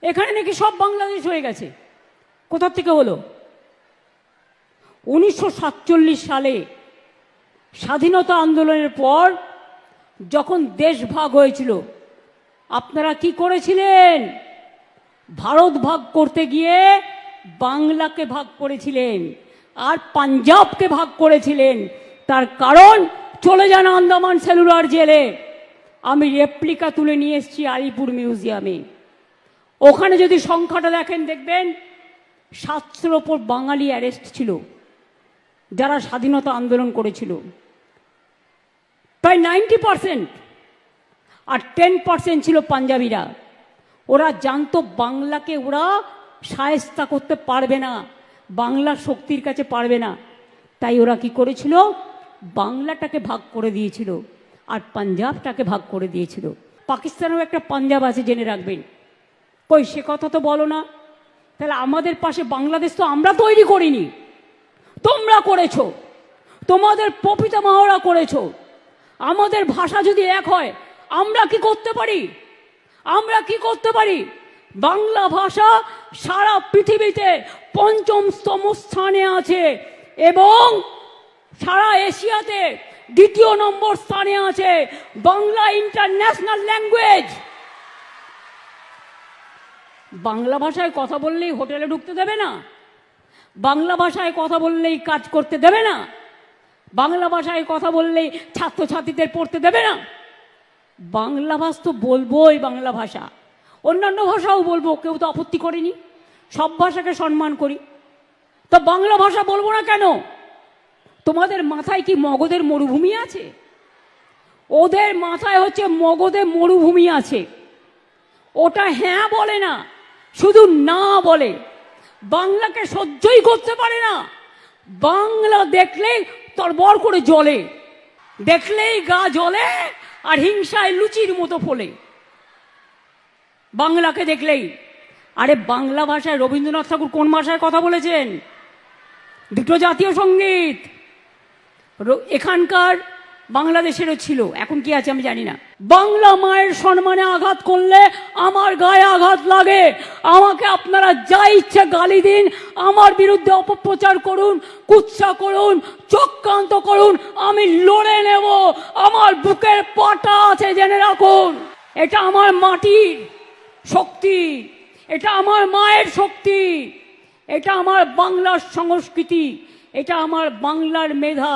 এখানে নাকি সব বাংলাদেশ হয়ে গেছে। কোথা থেকে হলো? 1947 সালে স্বাধীনতা আন্দোলনের পর যখন দেশ ভাগ হয়েছিল, আপনারা কি করেছিলেন? ভারত ভাগ করতে গিয়ে বাংলাকে ভাগ করেছিলেন আর পাঞ্জাবকে ভাগ করেছিলেন। তার কারণ, চলে যান আন্দামান সেলুলার জেলে। আমি রেপ্লিকা তুলে নিয়ে এসেছি আলিপুর মিউজিয়ামে। ওখানে যদি সংখ্যাটা দেখেন, দেখবেন 700-র ওপর বাঙালি অ্যারেস্ট ছিল যারা স্বাধীনতা আন্দোলন করেছিল। প্রায় 90%। আর 10% ছিল পাঞ্জাবিরা। ওরা জানতো বাংলাকে ওরা শায়েস্তা করতে পারবে না, বাংলার শক্তির কাছে পারবে না। তাই ওরা কি করেছিল? বাংলাটাকে ভাগ করে দিয়েছিল আর পাঞ্জাবটাকে ভাগ করে দিয়েছিল। পাকিস্তানেও একটা পাঞ্জাব আছে, জেনে রাখবেন। কই সে কথা তো বলো না। তাহলে আমাদের পাশে বাংলাদেশ তো আমরা তৈরি করিনি, তোমরা করেছো, তোমাদের প্রপিতামহরা করেছো। আমাদের ভাষা যদি এক হয়, আমরা কি করতে পারি? আমরা কি করতে পারি? বাংলা ভাষা সারা পৃথিবীতে 5ম স্থানে আছে এবং সারা এশিয়াতে 2 নম্বর স্থানে আছে। Bangla international language. বাংলা ভাষায় কথা বললেই হোটেলে ঢুকতে দেবে না, বাংলা ভাষায় কথা বললেই কাজ করতে দেবে না, বাংলা ভাষায় কথা বললেই ছাত্রছাত্রীদের পড়তে দেবে না। বাংলা ভাষা তো বলবোই, বাংলা ভাষা। অন্যান্য ভাষাও বলবো, কেউ তো আপত্তি করেনি, সব ভাষাকে সম্মান করি। তো বাংলা ভাষা বলবো না কেন? তোমাদের মাথায় কি মগধের মরুভূমি আছে? ওদের মাথায় হচ্ছে মগধে মরুভূমি আছে। ওটা হ্যাঁ বলে না, শুধু না বলে। বাংলাকে সহ্যই করতে পারে না। বাংলা দেখলেই তরবর করে জ্বলে, দেখলেই গা জ্বলে আর হিংসায় লুচির মতো ফোলে বাংলাকে দেখলেই। আরে বাংলা ভাষায় রবীন্দ্রনাথ ঠাকুর কোন ভাষায় কথা বলেছেন? দুটো জাতীয় সঙ্গীত এখানকার বাংলাদেশেরও ছিল, এখন কি আছে আমি জানি না। বাংলা মায়ের সম্মানে আঘাত করলে আমার গায়ে আঘাত লাগে। আমাকে আপনারা যা ইচ্ছে গালি দিন, আমার বিরুদ্ধে অপপ্রচার করুন, কুৎসা করুন, চক্রান্ত করুন, আমি লড়ে নেব। আমার বুকের পাটা আছে, জেনে রাখুন। এটা আমার মাটির শক্তি, এটা আমার মায়ের শক্তি, এটা আমার বাংলার সংস্কৃতি, এটা আমার বাংলার মেধা।